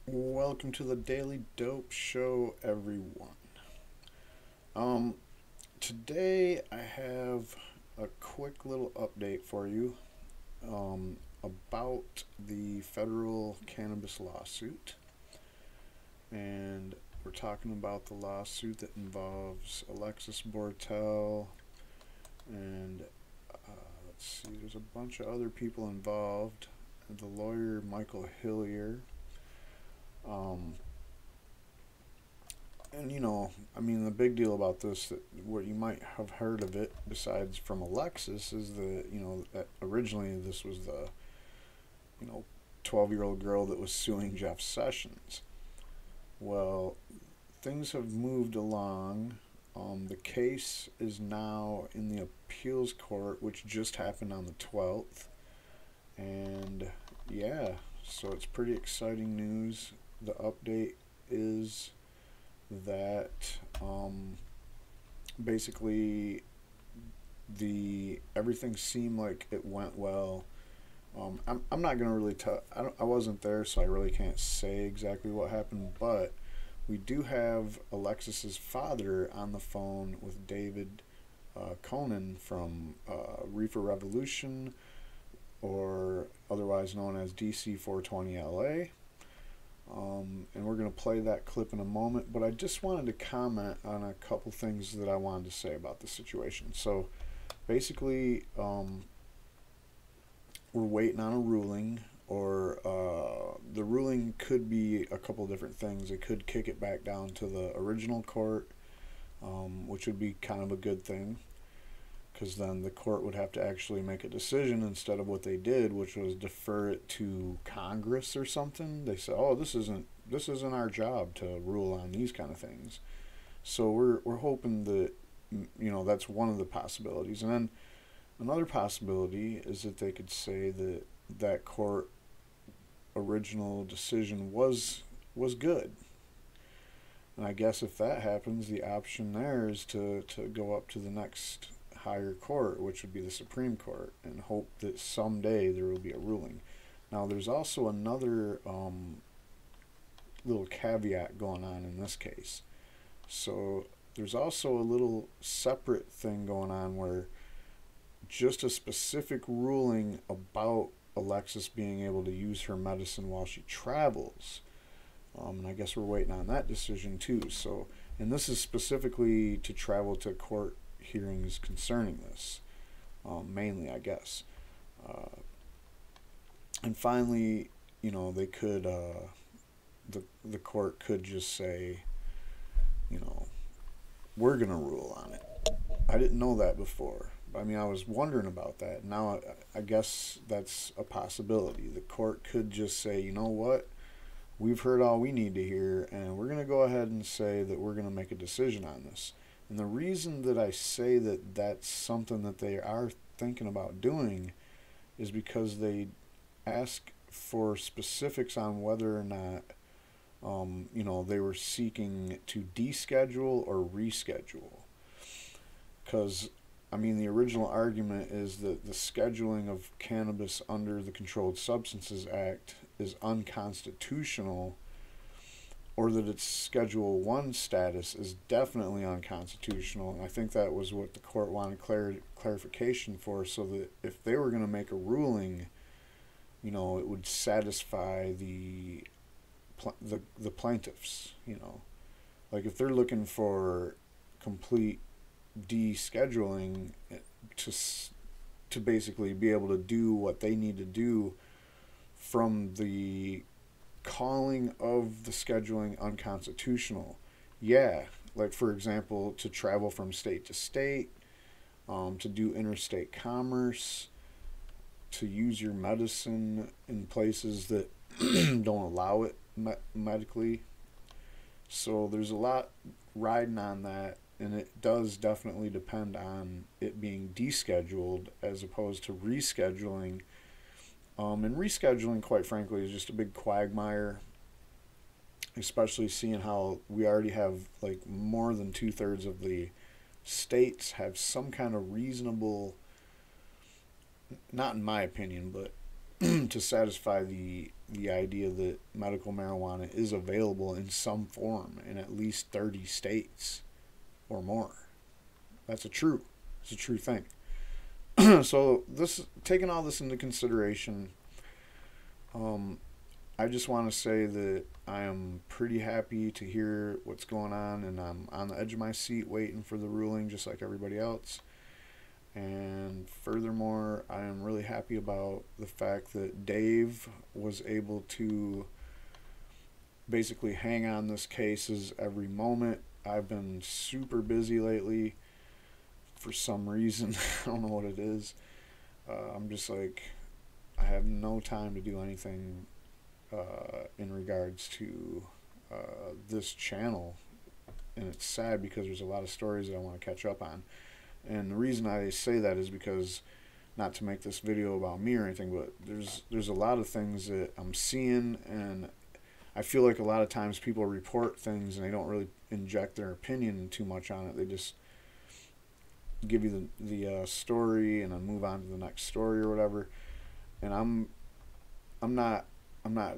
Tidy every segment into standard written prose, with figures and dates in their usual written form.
Welcome to the Daily Dope Show, everyone. Um, Today I have a quick little update for you about the federal cannabis lawsuit. And we're talking about the lawsuit that involves Alexis Bortel and let's see, there's a bunch of other people involved. The lawyer Michael Hillier. Um, And I mean, the big deal about this, that what you might have heard of it, besides from Alexis, is that that originally this was the you know 12-year-old girl that was suing Jeff Sessions. Well, things have moved along. The case is now in the appeals court, which just happened on the 12th, and yeah, so it's pretty exciting news. The update is that basically the everything seemed like it went well. I'm not gonna really tell. I wasn't there, so I really can't say exactly what happened. But we do have Alexis's father on the phone with David Coennen from Reefer Revolution, or otherwise known as DC 420 LA. And we're going to play that clip in a moment, but I just wanted to comment on a couple things that I wanted to say about the situation. So basically, we're waiting on a ruling, or the ruling could be a couple different things. It could kick it back down to the original court, which would be kind of a good thing, because then the court would have to actually make a decision instead of what they did, which was defer it to Congress or something. They said, "Oh, this isn't our job to rule on these kind of things." So we're hoping that that's one of the possibilities, and then another possibility is that they could say that that court original decision was good. And I guess if that happens, the option there is to go up to the next higher court, which would be the Supreme Court, and hope that someday there will be a ruling. Now, there's also another little caveat going on in this case. So, there's also a little separate thing going on where just a specific ruling about Alexis being able to use her medicine while she travels. And I guess we're waiting on that decision too. So, and this is specifically to travel to court hearings concerning this, mainly, I guess. Uh, and finally, they could, the court could just say, you know, we're gonna rule on it. I didn't know that before. I mean, I was wondering about that. Now, I guess that's a possibility. The court could just say, you know what, we've heard all we need to hear, and we're gonna go ahead and say that we're gonna make a decision on this. And the reason that I say that that's something that they are thinking about doing is because they ask for specifics on whether or not, they were seeking to deschedule or reschedule. Because, I mean, the original argument is that the scheduling of cannabis under the Controlled Substances Act is unconstitutional, or that its Schedule 1 status is definitely unconstitutional. And I think that was what the court wanted clarification for, so that if they were going to make a ruling, it would satisfy the plaintiffs. Like if they're looking for complete descheduling to to basically be able to do what they need to do from the calling of the scheduling unconstitutional. Yeah, like for example, to travel from state to state, to do interstate commerce, to use your medicine in places that don't allow it medically. So there's a lot riding on that, and it does definitely depend on it being descheduled as opposed to rescheduling. And rescheduling, quite frankly, is just a big quagmire, especially seeing how we already have like more than 2/3 of the states have some kind of reasonable, not in my opinion, but to satisfy the the idea that medical marijuana is available in some form in at least 30 states or more. It's a true thing. So this, taking all this into consideration, I just want to say that I am pretty happy to hear what's going on, and I'm on the edge of my seat waiting for the ruling just like everybody else. And furthermore, I am really happy about the fact that Dave was able to basically hang on this case every moment. I've been super busy lately for some reason. I don't know what it is. I'm just like, I have no time to do anything in regards to this channel. And it's sad because there's a lot of stories that I want to catch up on. And the reason I say that is because, not to make this video about me or anything, but there's a lot of things that I'm seeing, and I feel like a lot of times people report things and they don't really inject their opinion too much on it. They just give you the story and then move on to the next story or whatever. And I'm not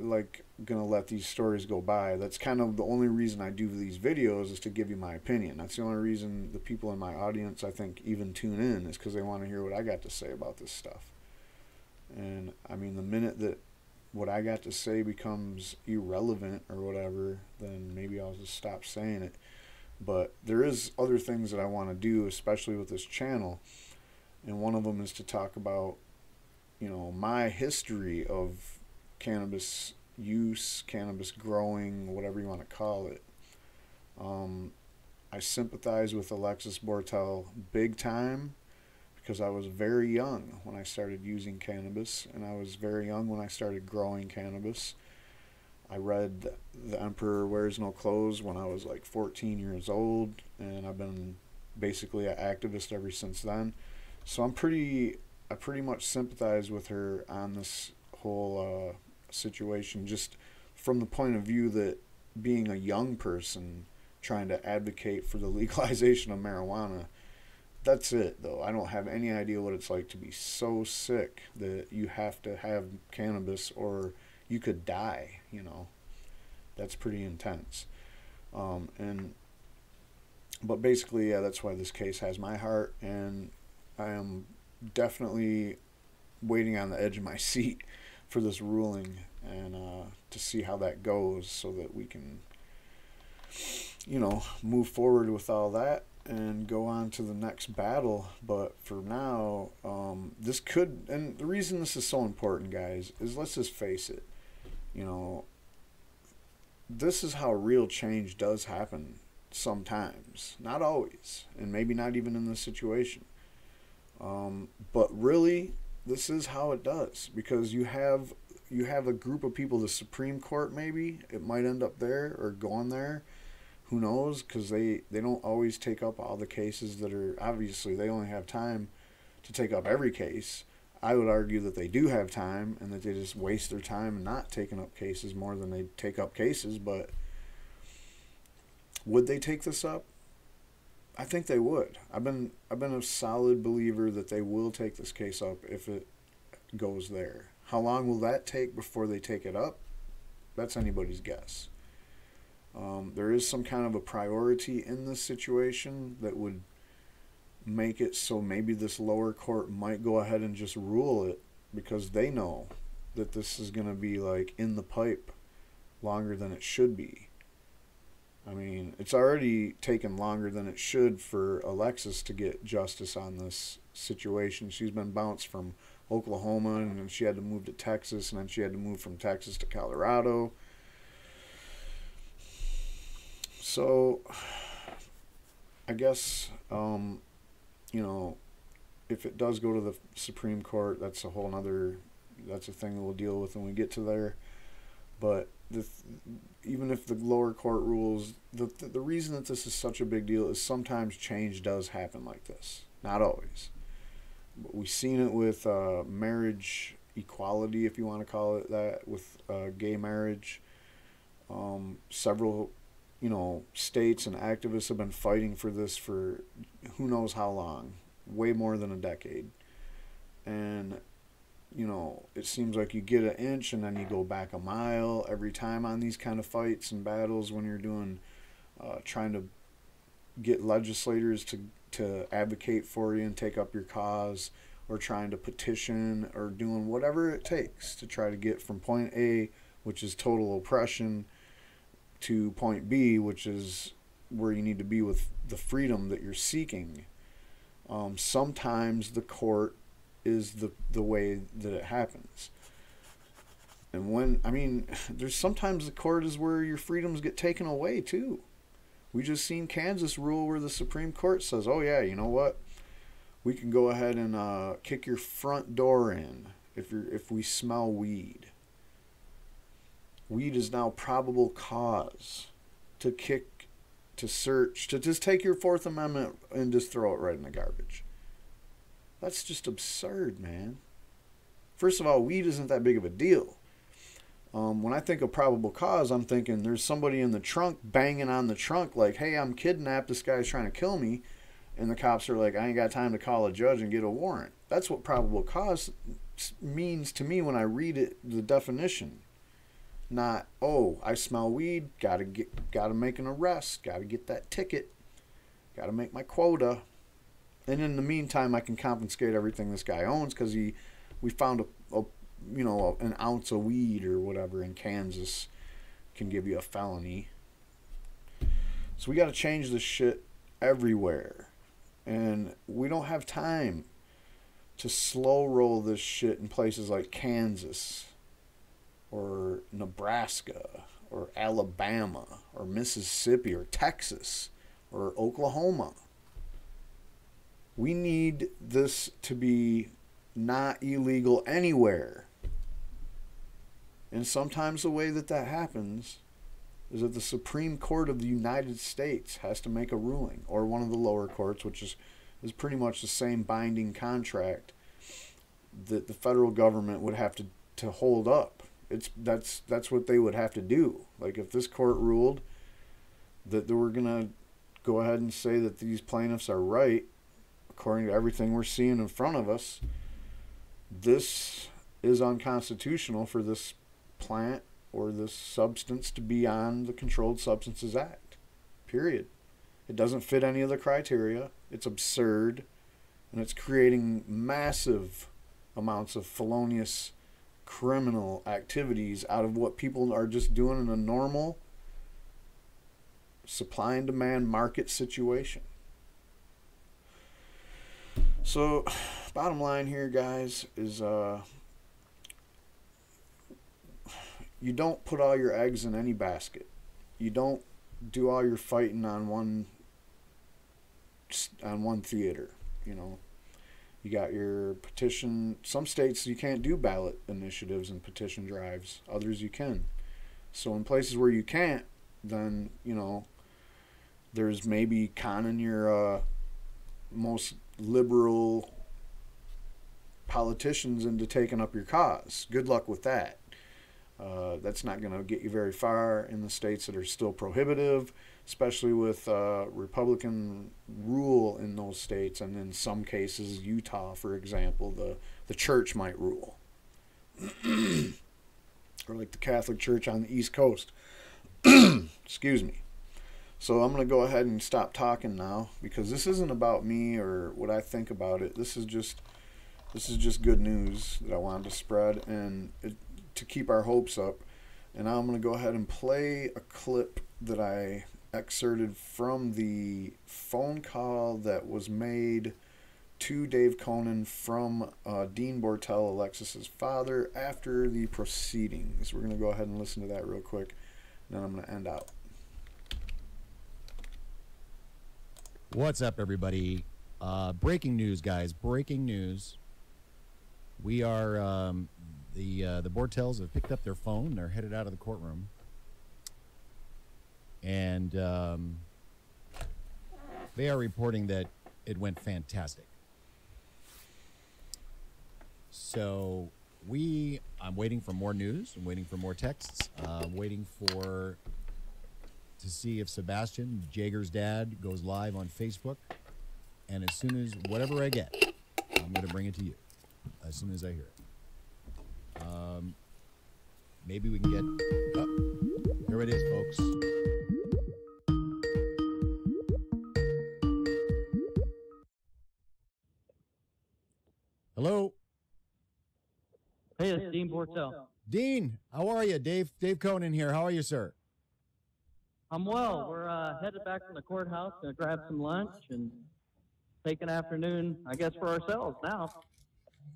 like gonna let these stories go by. That's kind of the only reason I do these videos, is to give you my opinion. That's the only reason the people in my audience, I think, even tune in, is because they want to hear what I got to say about this stuff. And I mean, the minute that what I got to say becomes irrelevant or whatever, then maybe I'll just stop saying it. But there is other things that I want to do, especially with this channel, and one of them is to talk about, you know, my history of cannabis use, cannabis growing, whatever you want to call it. I sympathize with Alexis Bortel big time, because I was very young when I started using cannabis, and I was very young when I started growing cannabis. I read The Emperor Wears No Clothes when I was like 14 years old, and I've been basically an activist ever since then. So I pretty much sympathize with her on this whole situation, just from the point of view that, being a young person trying to advocate for the legalization of marijuana, that's it though. I don't have any idea what it's like to be so sick that you have to have cannabis or you could die, you know. That's pretty intense. But basically, yeah, that's why this case has my heart, and I am definitely waiting on the edge of my seat for this ruling, and to see how that goes, so that we can, you know, move forward with all that and go on to the next battle. But for now, this could, and the reason this is so important, guys, is, let's just face it, you know, this is how real change does happen sometimes, not always, and maybe not even in this situation. But really, this is how it does, because you have a group of people, the Supreme Court, maybe it might end up there or going there, who knows, because they don't always take up all the cases that are, obviously they only have time to take up every case. I would argue that they do have time, and that they just waste their time not taking up cases more than they take up cases. But would they take this up? I think they would. I've been a solid believer that they will take this case up if it goes there. How long will that take before they take it up? That's anybody's guess. There is some kind of a priority in this situation that would make it so maybe this lower court might go ahead and just rule it, because they know that this is going to be like in the pipe longer than it should be. I mean, it's already taken longer than it should for Alexis to get justice on this situation. She's been bounced from Oklahoma, and then she had to move to Texas, and then she had to move from Texas to Colorado. So I guess, you know, if it does go to the Supreme Court, that's a whole nother, that's a thing that we'll deal with when we get to there. But even if the lower court rules, the reason that this is such a big deal is sometimes change does happen like this. Not always. But we've seen it with marriage equality, if you want to call it that, with gay marriage. Several, you know, states and activists have been fighting for this for who knows how long, way more than a decade. And you know, it seems like you get an inch and then you go back a mile every time on these kind of fights and battles when you're doing, trying to get legislators to advocate for you and take up your cause, or trying to petition, or doing whatever it takes to try to get from point A, which is total oppression, to point B, which is where you need to be with the freedom that you're seeking. Sometimes the court is the way that it happens. And when, I mean, there's sometimes the court is where your freedoms get taken away too. We just seen Kansas rule where the Supreme Court says, oh yeah, you know what? We can go ahead and kick your front door in if we smell weed. Weed is now probable cause to kick, to search, to just take your Fourth Amendment and just throw it right in the garbage. That's just absurd, man. First of all, weed isn't that big of a deal. When I think of probable cause, I'm thinking there's somebody in the trunk banging on the trunk like, hey, I'm kidnapped, this guy's trying to kill me. And the cops are like, I ain't got time to call a judge and get a warrant. That's what probable cause means to me when I read it, the definition. Not, oh, I smell weed, gotta make an arrest, gotta get that ticket, gotta make my quota. And in the meantime, I can confiscate everything this guy owns because we found an ounce of weed or whatever in Kansas can give you a felony. So we got to change this shit everywhere. And we don't have time to slow roll this shit in places like Kansas or Nebraska or Alabama or Mississippi or Texas or Oklahoma. We need this to be not illegal anywhere. And sometimes the way that happens is that the Supreme Court of the United States has to make a ruling, or one of the lower courts, which is pretty much the same binding contract that the federal government would have to hold up. That's what they would have to do. Like if this court ruled that they were going to go ahead and say that these plaintiffs are right, according to everything we're seeing in front of us, this is unconstitutional for this plant or this substance to be on the Controlled Substances Act. Period. It doesn't fit any of the criteria. It's absurd. And it's creating massive amounts of felonious criminal activities out of what people are just doing in a normal supply and demand market situation. So, bottom line here, guys, is you don't put all your eggs in any basket. You don't do all your fighting on one theater. You know, you got your petition. Some states you can't do ballot initiatives and petition drives. Others you can. So in places where you can't, then there's maybe conning your most liberal politicians into taking up your cause. Good luck with that. That's not going to get you very far in the states that are still prohibitive, especially with Republican rule in those states. And in some cases, Utah, for example, the church might rule. Or like the Catholic Church on the East Coast. Excuse me. So I'm going to go ahead and stop talking now, because this isn't about me or what I think about it. This is just good news that I wanted to spread and to keep our hopes up. And now I'm going to go ahead and play a clip that I excerpted from the phone call that was made to Dave Coennen from Dean Bortel, Alexis's father, after the proceedings. We're going to go ahead and listen to that real quick, and then I'm going to end out. What's up, everybody? Breaking news, guys. Breaking news. We are the Bortels have picked up their phone. They're headed out of the courtroom, and they are reporting that it went fantastic. So I'm waiting for more news. I'm waiting for more texts. I'm waiting to see if Sebastian, Jager's dad, goes live on Facebook. And as soon as whatever I get, I'm going to bring it to you as soon as I hear it. maybe we can get. Oh, here it is, folks. Hello. Hey, it's Dean Bortel. Dean, how are you? Dave Coennen here. How are you, sir? I'm well. We're headed back from the courthouse, gonna grab some lunch and take an afternoon, I guess, for ourselves now.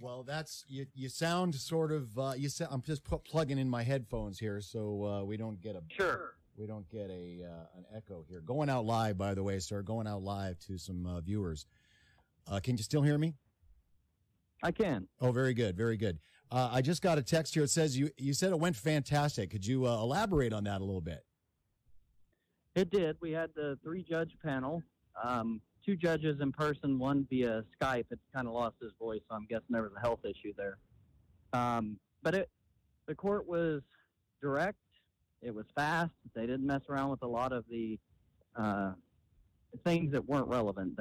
Well, that's you sound sort of I'm just plugging in my headphones here so we don't get an echo here. Going out live, by the way, sir. Going out live to some viewers. Can you still hear me? I can. Oh, very good, very good. I just got a text here. It says you said it went fantastic. Could you elaborate on that a little bit? It did. We had the 3-judge panel, 2 judges in person, one via Skype. It's kind of lost his voice, so I'm guessing there was a health issue there. But the court was direct. It was fast. They didn't mess around with a lot of the things that weren't relevant.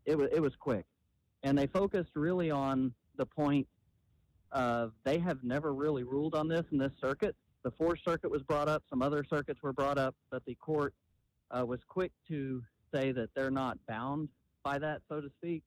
It was quick. And they focused really on the point of they have never really ruled on this in this circuit. The Fourth Circuit was brought up. Some other circuits were brought up, but the court was quick to say that they're not bound by that, so to speak,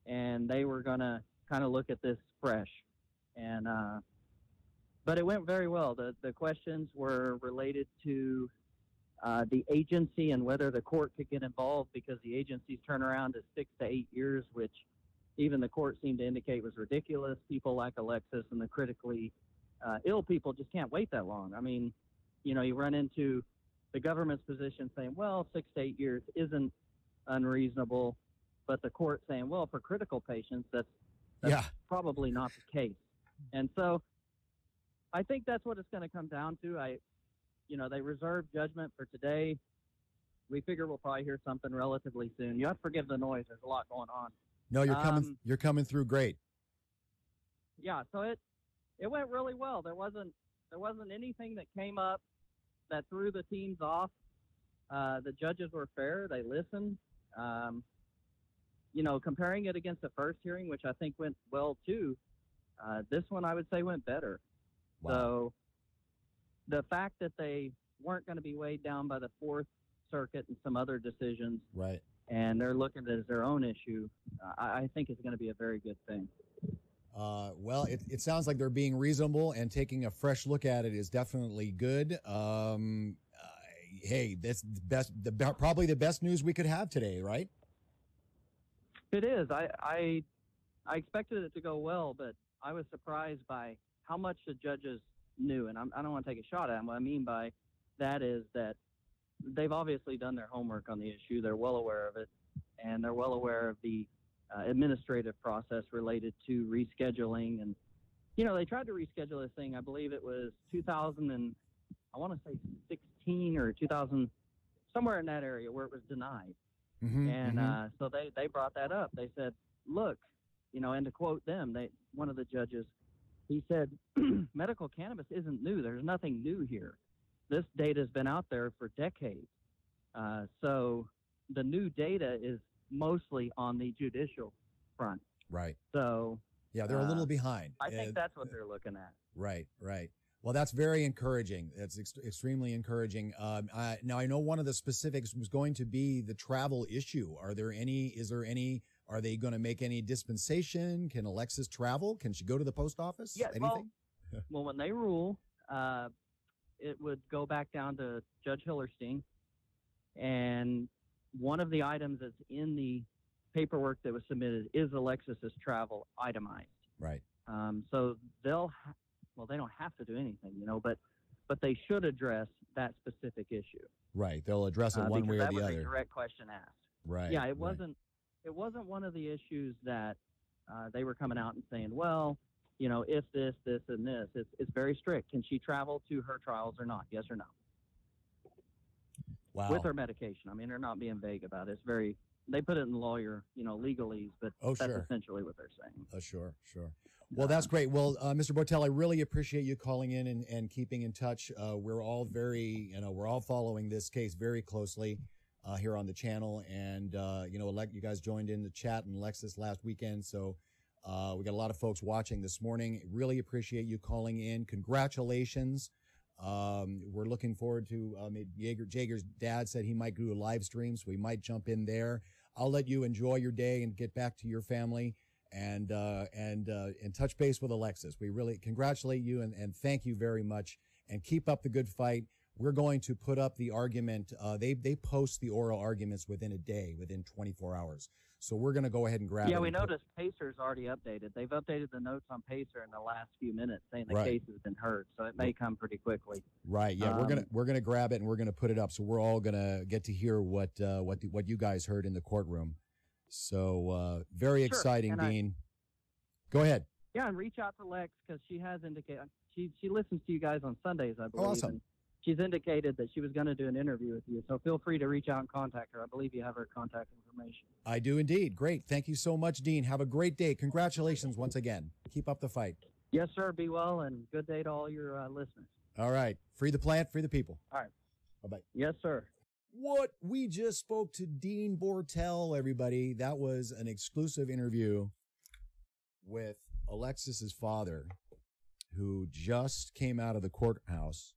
and they were going to kind of look at this fresh. And but it went very well. The questions were related to the agency and whether the court could get involved, because the agency's turnaround is 6 to 8 years, which even the court seemed to indicate was ridiculous. People like Alexis and the critically ill people just can't wait that long. I mean, you run into the government's position saying, well, 6 to 8 years isn't unreasonable, but the court saying, well, for critical patients, that's probably not the case. And so I think that's what it's going to come down to. They reserved judgment for today. We figure we'll probably hear something relatively soon. You have to forgive the noise. There's a lot going on. No, you're coming through great. Yeah, so it went really well. There wasn't anything that came up that threw the teams off. The judges were fair. They listened. Comparing it against the first hearing, which I think went well too, this one I would say went better. Wow. So the fact that they weren't going to be weighed down by the Fourth Circuit and some other decisions, right, and they're looking at it as their own issue, I think it's going to be a very good thing. Well, it sounds like they're being reasonable, and taking a fresh look at it is definitely good. Hey, that's probably the best news we could have today, right? It is. I expected it to go well, but I was surprised by how much the judges knew, and I don't want to take a shot at them. What I mean by that is that they've obviously done their homework on the issue. They're well aware of it, and they're well aware of the administrative process related to rescheduling. And, they tried to reschedule this thing. I believe it was 16 or 2000, somewhere in that area where it was denied. So they brought that up. They said, look, and to quote them, one of the judges, he said, medical cannabis isn't new. There's nothing new here. This data has been out there for decades. So the new data is mostly on the judicial front. Right. So yeah, they're a little behind. I think that's what they're looking at. Right. Well, that's very encouraging. That's extremely encouraging. Now I know one of the specifics was going to be the travel issue. Are they going to make any dispensation? Can Alexis travel? Can she go to the post office? Yeah. Anything? Well, when they rule, it would go back down to Judge Hillerstein, and one of the items that's in the paperwork that was submitted is Alexis's travel itemized. Right. So they don't have to do anything, but they should address that specific issue. Right. They'll address it one way or the other. That was a direct question asked. Right. Yeah, it wasn't one of the issues that they were coming out and saying, well, if this, and this. It's very strict. Can she travel to her trials or not? Yes or no? Wow. With her medication. I mean, they're not being vague about it. It's very, they put it in lawyer, legalese, but that's essentially what they're saying. Sure. Well, that's great. Well, Mr. Bortel, I really appreciate you calling in and keeping in touch. We're all we're all following this case very closely here on the channel. And, you guys joined in the chat and Alexis last weekend. So We got a lot of folks watching this morning. Really appreciate you calling in. Congratulations. We're looking forward to Jager's dad said he might do a live stream, so we might jump in there. I'll let you enjoy your day and get back to your family and touch base with Alexis. We really congratulate you and thank you very much, and keep up the good fight. We're going to put up the argument. They post the oral arguments within a day, within 24 hours. So we're going to go ahead and grab it. Yeah, we noticed Pacer's already updated. They've updated the notes on Pacer in the last few minutes, saying the case has been heard. So it may come pretty quickly. Right. Yeah, we're gonna grab it and we're gonna put it up. So we're all gonna get to hear what you guys heard in the courtroom. So very exciting, Dean. Go ahead. Yeah, and reach out to Lex because she has indicated she listens to you guys on Sundays, I believe. Awesome. And she's indicated that she was going to do an interview with you. So feel free to reach out and contact her. I believe you have her contact information. I do indeed. Great. Thank you so much, Dean. Have a great day. Congratulations once again. Keep up the fight. Yes, sir. Be well, and good day to all your listeners. All right. Free the plant, free the people. All right. Bye-bye. Yes, sir. What? We just spoke to Dean Bortel, everybody. That was an exclusive interview with Alexis's father, who just came out of the courthouse,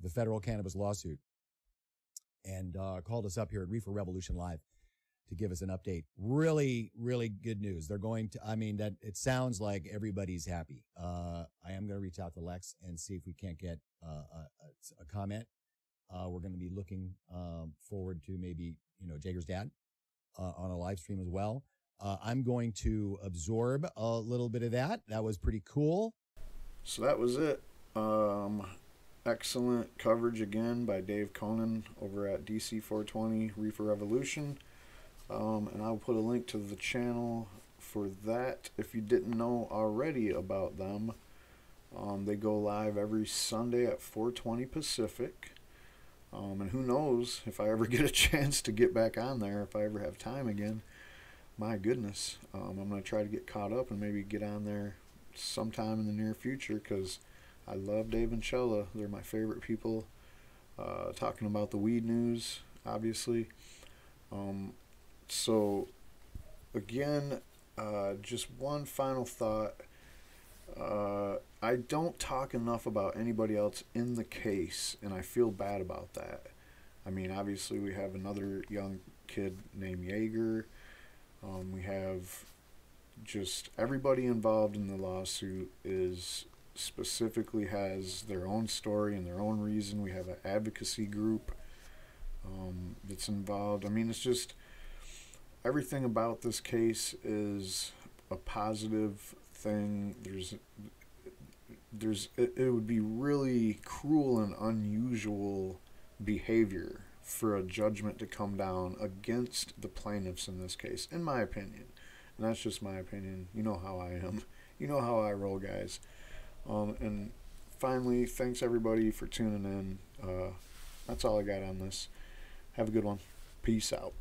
the federal cannabis lawsuit, and called us up here at Reefer Revolution Live to give us an update. Really, really good news. They're going to, that it sounds like everybody's happy. I am going to reach out to Lex and see if we can't get a comment. We're going to be looking forward to maybe, Jager's dad on a live stream as well. I'm going to absorb a little bit of that. That was pretty cool. So that was it. Excellent coverage again by Dave Coennen over at DC 420 Reefer Revolution. And I'll put a link to the channel for that if you didn't know already about them. They go live every Sunday at 4:20 Pacific. And who knows if I ever get a chance to get back on there, if I ever have time again. My goodness. I'm going to try to get caught up and maybe get on there sometime in the near future, because I love Dave and Chella. They're my favorite people. Talking about the weed news, obviously. So, again, just one final thought. I don't talk enough about anybody else in the case, and I feel bad about that. Obviously we have another young kid named Jaeger. We have just everybody involved in the lawsuit specifically has their own story and their own reason. We have an advocacy group that's involved. It's just everything about this case is a positive thing. It would be really cruel and unusual behavior for a judgment to come down against the plaintiffs in this case, in my opinion. And that's just my opinion. You know how I am. You know how I roll, guys. And finally, thanks everybody for tuning in. That's all I got on this. Have a good one. Peace out.